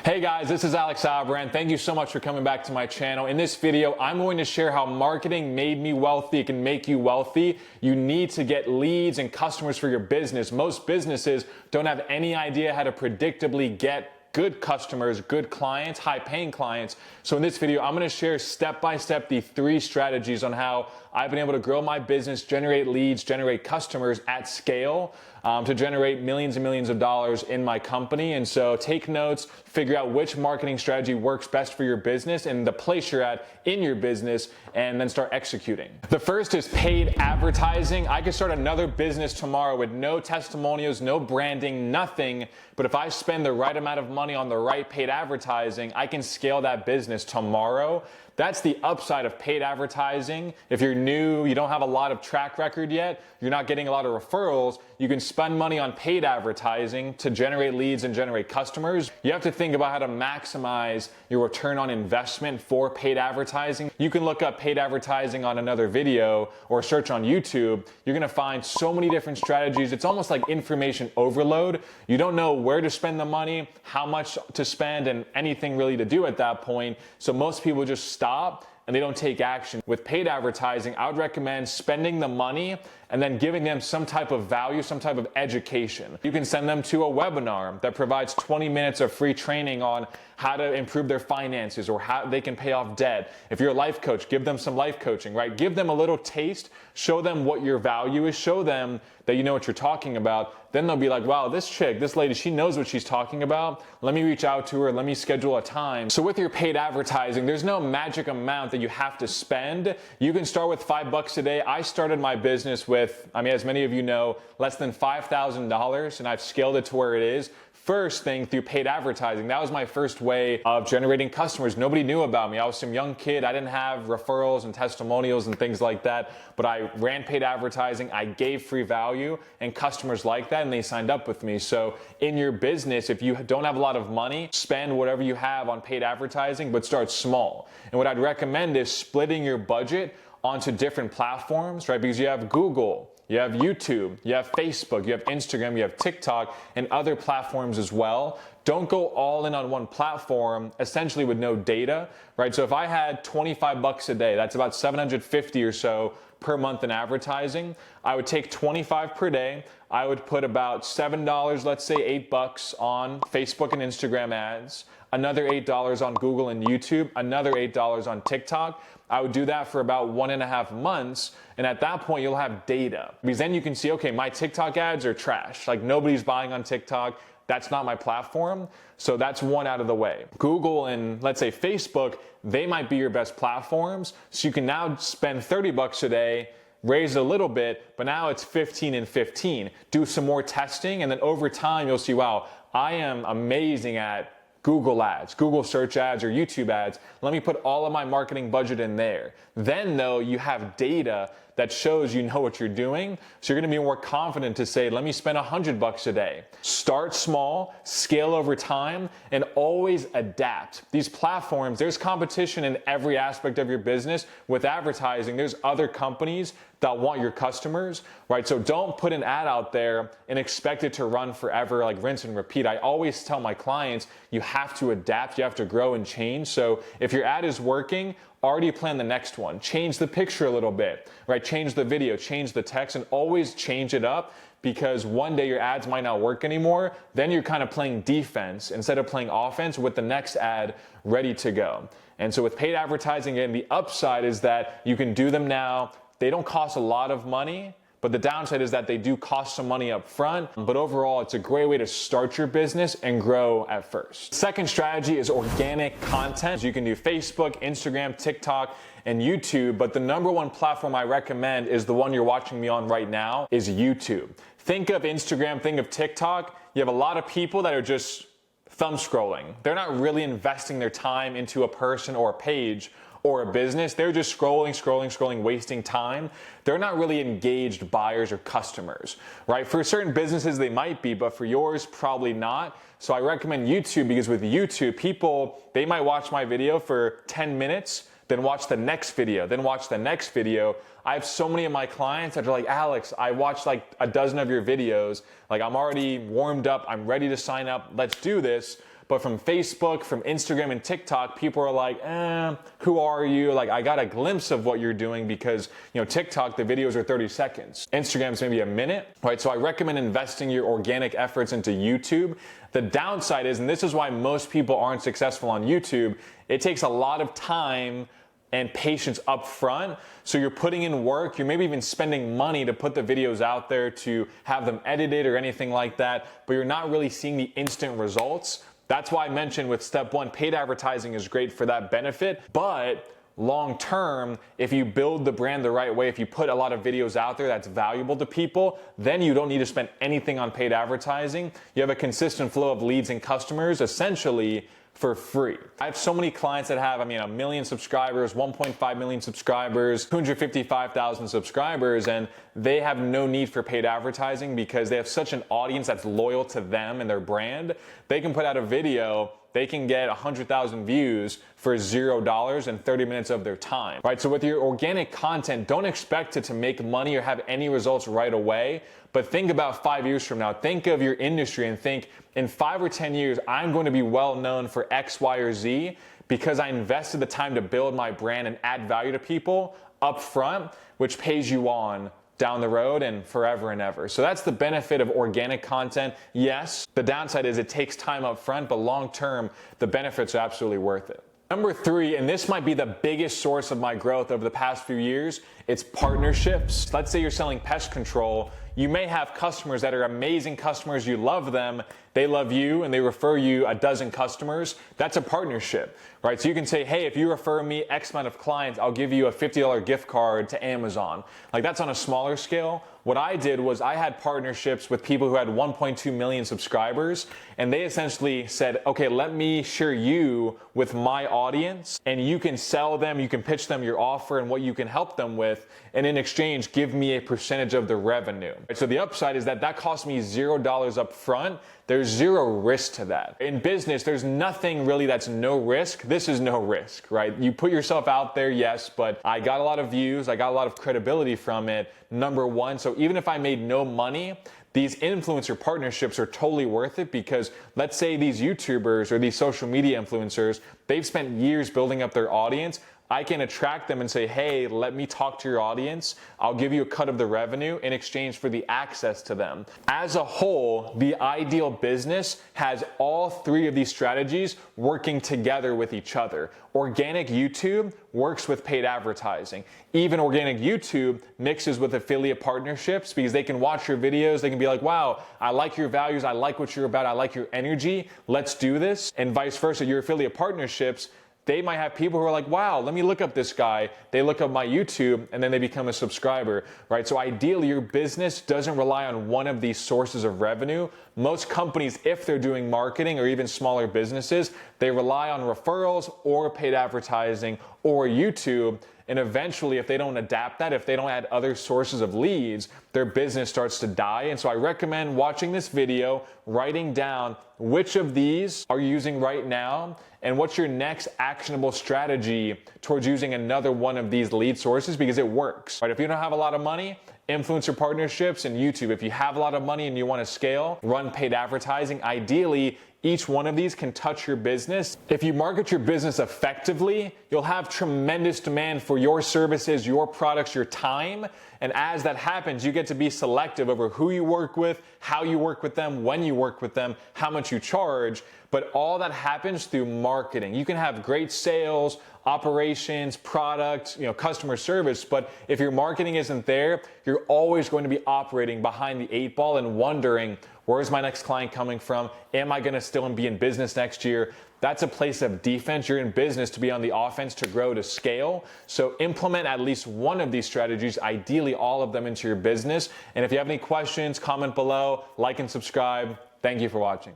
Hey guys, this is Alex Albrand. Thank you so much for coming back to my channel. In this video, I'm going to share how marketing made me wealthy. It can make you wealthy. You need to get leads and customers for your business. Most businesses don't have any idea how to predictably get good customers, good clients, high-paying clients. So in this video, I'm gonna share step-by-step the 3 strategies on how I've been able to grow my business, generate leads, generate customers at scale, to generate millions and millions of dollars in my company. And so take notes, figure out which marketing strategy works best for your business and the place you're at in your business, and then start executing. The first is paid advertising. I could start another business tomorrow with no testimonials, no branding, nothing. But if I spend the right amount of money on the right paid advertising, I can scale that business tomorrow. That's the upside of paid advertising. If you're new, you don't have a lot of track record yet, you're not getting a lot of referrals, you can spend money on paid advertising to generate leads and generate customers. You have to think about how to maximize your return on investment for paid advertising. You can look up paid advertising on another video or search on YouTube. You're gonna find so many different strategies. It's almost like information overload. You don't know where to spend the money, how much to spend, and anything really to do at that point. So most people just stop and they don't take action. With paid advertising, I would recommend spending the money and then giving them some type of value, some type of education. You can send them to a webinar that provides 20 minutes of free training on how to improve their finances or how they can pay off debt. If you're a life coach, give them some life coaching, right? Give them a little taste, show them what your value is, show them that you know what you're talking about. Then they'll be like, wow, this chick, this lady, she knows what she's talking about. Let me reach out to her, let me schedule a time. So with your paid advertising, there's no magic amount that you have to spend. You can start with $5 a day. I started my business with, as many of you know, less than $5,000, and I've scaled it to where it is. First thing, through paid advertising. That was my first way of generating customers. Nobody knew about me. I was some young kid. I didn't have referrals and testimonials and things like that, but I ran paid advertising. I gave free value, and customers liked that, and they signed up with me. So in your business, if you don't have a lot of money, spend whatever you have on paid advertising, but start small. And what I'd recommend is splitting your budget onto different platforms, right? Because you have Google, you have YouTube, you have Facebook, you have Instagram, you have TikTok, and other platforms as well. Don't go all in on one platform, essentially with no data, right? So if I had $25 a day, that's about $750 or so per month in advertising. I would take 25 per day. I would put about $7, let's say $8 on Facebook and Instagram ads, another $8 on Google and YouTube, another $8 on TikTok. I would do that for about 1.5 months. And at that point, you'll have data. Because then you can see, okay, my TikTok ads are trash. Like nobody's buying on TikTok. That's not my platform. So that's one out of the way. Google and let's say Facebook, they might be your best platforms. So you can now spend $30 a day, raise it a little bit, but now it's 15 and 15. Do some more testing, and then over time you'll see, wow, I am amazing at Google ads, Google search ads, or YouTube ads. Let me put all of my marketing budget in there. Then though, you have data that shows you know what you're doing. So you're gonna be more confident to say, let me spend $100 a day. Start small, scale over time, and always adapt. These platforms, there's competition in every aspect of your business. With advertising, there's other companies that want your customers, right? So don't put an ad out there and expect it to run forever, like rinse and repeat. I always tell my clients, you have to adapt, you have to grow and change. So if your ad is working, already plan the next one. Change the picture a little bit, right? Change the video, change the text, and always change it up, because one day your ads might not work anymore. Then you're kind of playing defense instead of playing offense with the next ad ready to go. And so with paid advertising, again, the upside is that you can do them now. They don't cost a lot of money, but the downside is that they do cost some money up front. But overall, it's a great way to start your business and grow at first. Second strategy is organic content. You can do Facebook, Instagram, TikTok, and YouTube, but the number one platform I recommend is the one you're watching me on right now, is YouTube. Think of Instagram, think of TikTok. You have a lot of people that are just thumb scrolling. They're not really investing their time into a person or a page or a business. They're just scrolling, wasting time. They're not really engaged buyers or customers, right? For certain businesses, they might be, but for yours, probably not. So I recommend YouTube, because with YouTube, people, they might watch my video for 10 minutes, then watch the next video, then watch the next video. I have so many of my clients that are like, Alex, I watched like a dozen of your videos. Like I'm already warmed up. I'm ready to sign up. Let's do this. But from Facebook, from Instagram and TikTok, people are like, who are you? Like, I got a glimpse of what you're doing because, TikTok, the videos are 30 seconds. Instagram's maybe a minute, right? So I recommend investing your organic efforts into YouTube. The downside is, and this is why most people aren't successful on YouTube, it takes a lot of time and patience up front. So you're putting in work, you're maybe even spending money to put the videos out there to have them edited or anything like that, but you're not really seeing the instant results. That's why I mentioned with step one, paid advertising is great for that benefit, but long term, if you build the brand the right way, if you put a lot of videos out there that's valuable to people, then you don't need to spend anything on paid advertising. You have a consistent flow of leads and customers essentially for free. I have so many clients that have, 1 million subscribers, 1.5 million subscribers, 255,000 subscribers, and they have no need for paid advertising because they have such an audience that's loyal to them and their brand. They can put out a video, they can get 100,000 views for $0 and 30 minutes of their time, right? So with your organic content, don't expect it to make money or have any results right away, but think about 5 years from now. Think of your industry and think, in 5 or 10 years, I'm going to be well known for X, Y, or Z because I invested the time to build my brand and add value to people up front, which pays you on down the road and forever and ever. So that's the benefit of organic content. Yes, the downside is it takes time up front, but long term, the benefits are absolutely worth it. Number 3, and this might be the biggest source of my growth over the past few years, it's partnerships. Let's say you're selling pest control. You may have customers that are amazing customers. You love them. They love you and they refer you a dozen customers. That's a partnership, right? So you can say, hey, if you refer me X amount of clients, I'll give you a $50 gift card to Amazon. Like, that's on a smaller scale. What I did was I had partnerships with people who had 1.2 million subscribers, and they essentially said, okay, let me share you with my audience, and you can sell them, you can pitch them your offer and what you can help them with, and in exchange, give me a percentage of the revenue. So the upside is that that cost me $0 up front. There's zero risk to that. In business, there's nothing really that's no risk. This is no risk, right? You put yourself out there, yes, but I got a lot of views, I got a lot of credibility from it, number one. So even if I made no money, these influencer partnerships are totally worth it because let's say these YouTubers or these social media influencers, they've spent years building up their audience. I can attract them and say, hey, let me talk to your audience. I'll give you a cut of the revenue in exchange for the access to them. As a whole, the ideal business has all 3 of these strategies working together with each other. Organic YouTube works with paid advertising. Even organic YouTube mixes with affiliate partnerships because they can watch your videos. They can be like, wow, I like your values. I like what you're about. I like your energy. Let's do this. And vice versa, your affiliate partnerships, they might have people who are like, wow, let me look up this guy. They look up my YouTube and then they become a subscriber, right? So ideally, your business doesn't rely on one of these sources of revenue. Most companies, if they're doing marketing or even smaller businesses, they rely on referrals or paid advertising or YouTube. And eventually, if they don't adapt that, if they don't add other sources of leads, their business starts to die. And so I recommend watching this video, writing down which of these are you using right now, and what's your next actionable strategy towards using another one of these lead sources because it works. Right? If you don't have a lot of money, influencer partnerships and YouTube. If you have a lot of money and you want to scale, run paid advertising. Ideally, each one of these can touch your business. If you market your business effectively, you'll have tremendous demand for your services, your products, your time. And as that happens, you get to be selective over who you work with, how you work with them, when you work with them, how much you charge. But all that happens through marketing. You can have great sales, operations, product, customer service, but if your marketing isn't there, you're always going to be operating behind the 8 ball and wondering, where's my next client coming from? Am I going to still be in business next year? That's a place of defense. You're in business to be on the offense, to grow, to scale. So implement at least one of these strategies, ideally all of them into your business. And if you have any questions, comment below, like and subscribe. Thank you for watching.